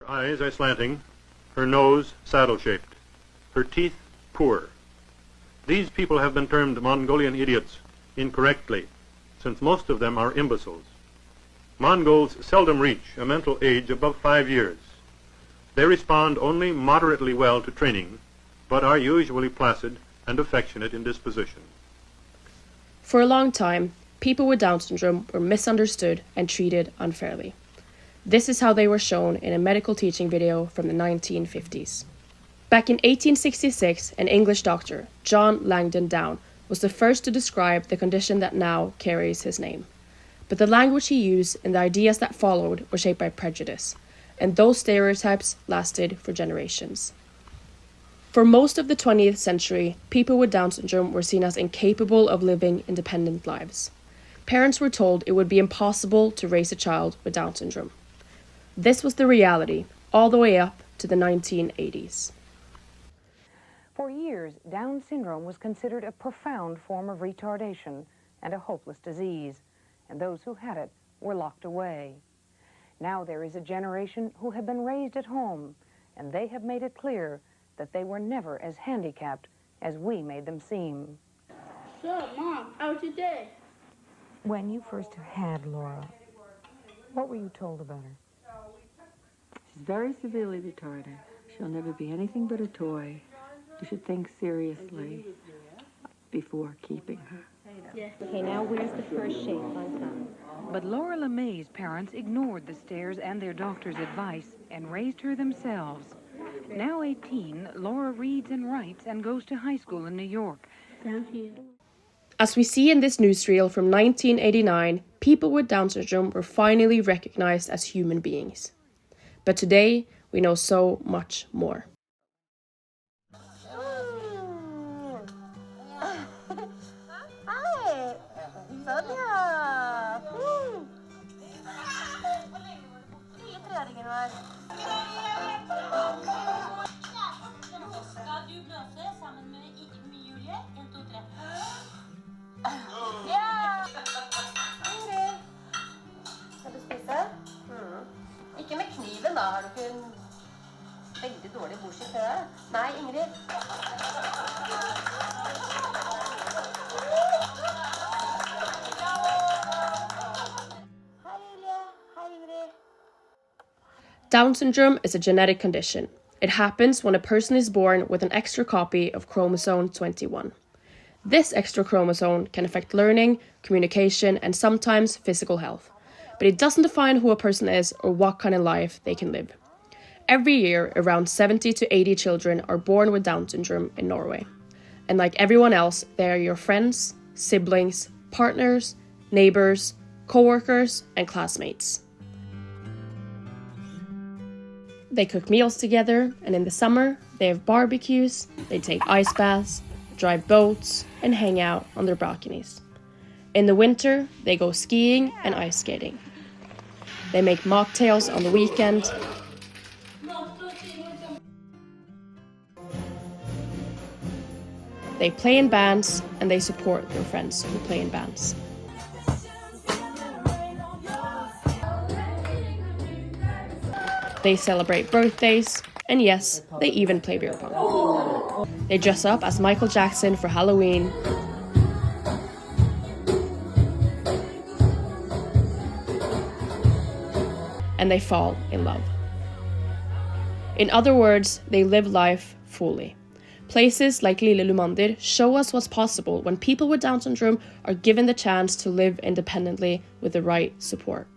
Her eyes are slanting, her nose saddle-shaped, her teeth poor. These people have been termed Mongolian idiots incorrectly, since most of them are imbeciles. Mongols seldom reach a mental age above 5 years. They respond only moderately well to training, but are usually placid and affectionate in disposition. For a long time, people with Down syndrome were misunderstood and treated unfairly. This is how they were shown in a medical teaching video from the 1950s. Back in 1866, an English doctor, John Langdon Down, was the first to describe the condition that now carries his name. But the language he used and the ideas that followed were shaped by prejudice, and those stereotypes lasted for generations. For most of the 20th century, people with Down syndrome were seen as incapable of living independent lives. Parents were told it would be impossible to raise a child with Down syndrome. This was the reality all the way up to the 1980s. For years, Down syndrome was considered a profound form of retardation and a hopeless disease, and those who had it were locked away. Now there is a generation who have been raised at home, and they have made it clear that they were never as handicapped as we made them seem. So, Mom, how was your day? When you first had Laura, what were you told about her? She's very severely retarded. She'll never be anything but a toy. You should think seriously before keeping her. Yeah. Okay, now where's the first shape on top? But Laura LeMay's parents ignored the stares and their doctor's advice and raised her themselves. Now 18, Laura reads and writes and goes to high school in New York. Thank you. As we see in this newsreel from 1989, people with Down syndrome were finally recognized as human beings. But today, we know so much more. Ikke med kniven da, har du ikke en veldig dårlig bordsskift til deg? Nei, Ingrid. Hei, Julie. Hei, Ingrid. Down syndrome is a genetic condition. It happens when a person is born with an extra copy of chromosome 21. This extra chromosome can affect learning, communication, and sometimes physical health. But it doesn't define who a person is or what kind of life they can live. Every year, around 70 to 80 children are born with Down syndrome in Norway. And like everyone else, they are your friends, siblings, partners, neighbors, co-workers, and classmates. They cook meals together, and in the summer, they have barbecues, they take ice baths, drive boats, and hang out on their balconies. In the winter, they go skiing and ice skating. They make mocktails on the weekend. They play in bands, and they support their friends who play in bands. They celebrate birthdays, and yes, they even play beer pong. They dress up as Michael Jackson for Halloween. And they fall in love. In other words, they live life fully. Places like Lille Lumandir show us what's possible when people with Down syndrome are given the chance to live independently with the right support.